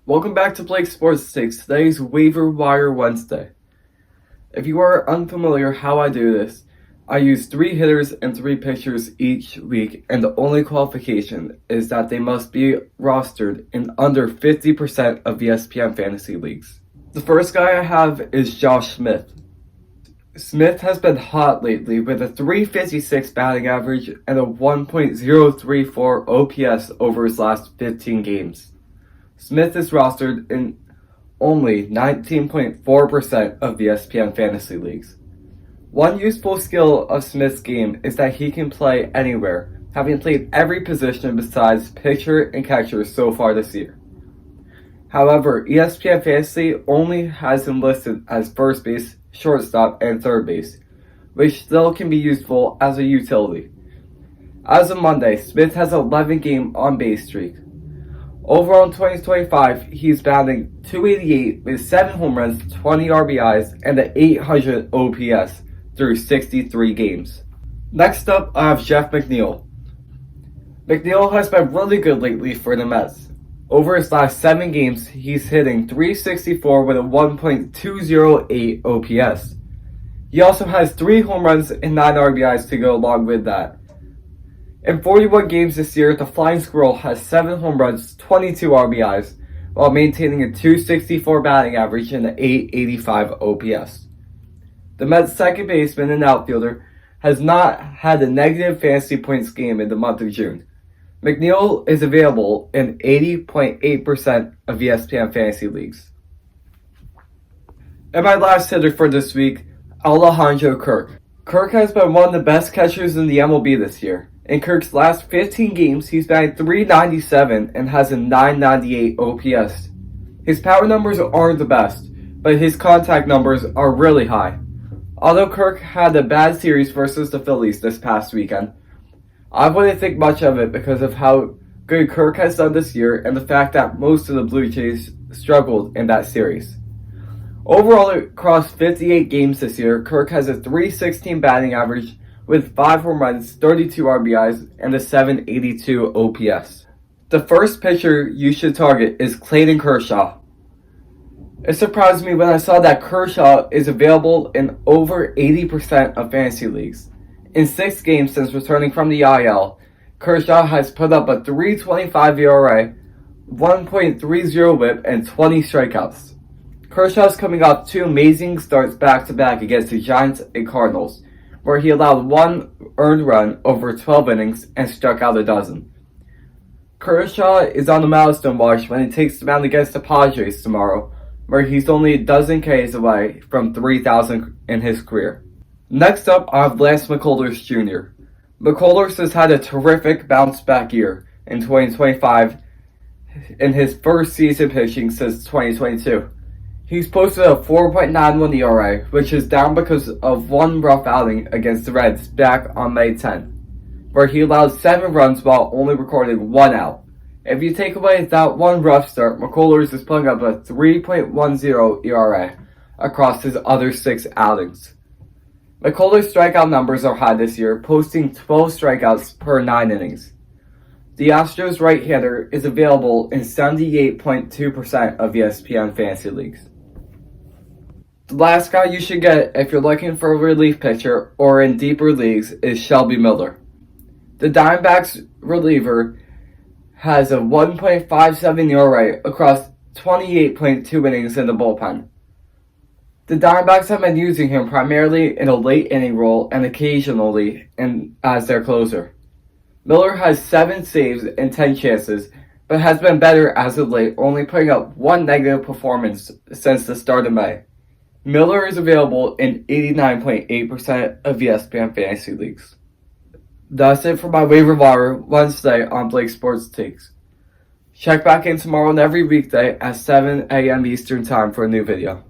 Welcome back to Blake Sports Takes. Today's Waiver Wire Wednesday. If you are unfamiliar how I do this, I use 3 hitters and 3 pitchers each week, and the only qualification is that they must be rostered in under 50% of ESPN fantasy leagues. The first guy I have is Josh Smith. Smith has been hot lately with a .356 batting average and a 1.034 OPS over his last 15 games. Smith is rostered in only 19.4% of the ESPN fantasy leagues. One useful skill of Smith's game is that he can play anywhere, having played every position besides pitcher and catcher so far this year. However, ESPN Fantasy only has him listed as first base, shortstop, and third base, which still can be useful as a utility. As of Monday, Smith has an 11-game on-base streak. Overall in 2025, he's batting .288 with 7 home runs, 20 RBIs, and an .800 OPS through 63 games. Next up, I have Jeff McNeil. McNeil has been really good lately for the Mets. Over his last 7 games, he's hitting .364 with a 1.208 OPS. He also has 3 home runs and 9 RBIs to go along with that. In 41 games this year, the Flying Squirrel has 7 home runs, 22 RBIs, while maintaining a .264 batting average and an .885 OPS. The Mets' second baseman and outfielder has not had a negative fantasy points game in the month of June. McNeil is available in 80.8% of ESPN fantasy leagues. And my last hitter for this week, Alejandro Kirk. Kirk has been one of the best catchers in the MLB this year. In Kirk's last 15 games, he's batting .397 and has a .998 OPS. His power numbers aren't the best, but his contact numbers are really high. Although Kirk had a bad series versus the Phillies this past weekend, I wouldn't think much of it because of how good Kirk has done this year and the fact that most of the Blue Jays struggled in that series. Overall, across 58 games this year, Kirk has a .316 batting average with 5 home runs, 32 RBIs, and a .782 OPS. The first pitcher you should target is Clayton Kershaw. It surprised me when I saw that Kershaw is available in over 80% of fantasy leagues. In 6 games since returning from the IL, Kershaw has put up a .325 ERA, 1.30 WHIP, and 20 strikeouts. Kershaw's coming off 2 amazing starts back-to-back against the Giants and Cardinals, where he allowed 1 earned run over 12 innings and struck out a dozen. Kershaw is on the milestone watch when he takes the mound against the Padres tomorrow, where he's only a dozen Ks away from 3,000 in his career. Next up, I have Lance McCullers Jr. McCullers has had a terrific bounce-back year in 2025 in his first season pitching since 2022. He's posted a 4.91 ERA, which is down because of 1 rough outing against the Reds back on May 10th, where he allowed 7 runs while only recording 1 out. If you take away that 1 rough start, McCullers is putting up a 3.10 ERA across his other 6 outings. McCullers' strikeout numbers are high this year, posting 12 strikeouts per 9 innings. The Astros' right-hander is available in 78.2% of ESPN fantasy leagues. The last guy you should get if you're looking for a relief pitcher or in deeper leagues is Shelby Miller. The Diamondbacks reliever has a 1.57 ERA across 28.2 innings in the bullpen. The Diamondbacks have been using him primarily in a late inning role and occasionally as their closer. Miller has 7 saves and 10 chances, but has been better as of late, only putting up 1 negative performance since the start of May. Miller is available in 89.8% of ESPN fantasy leagues. That's it for my waiver wire Wednesday on Blake Sports Takes. Check back in tomorrow and every weekday at 7 a.m. Eastern Time for a new video.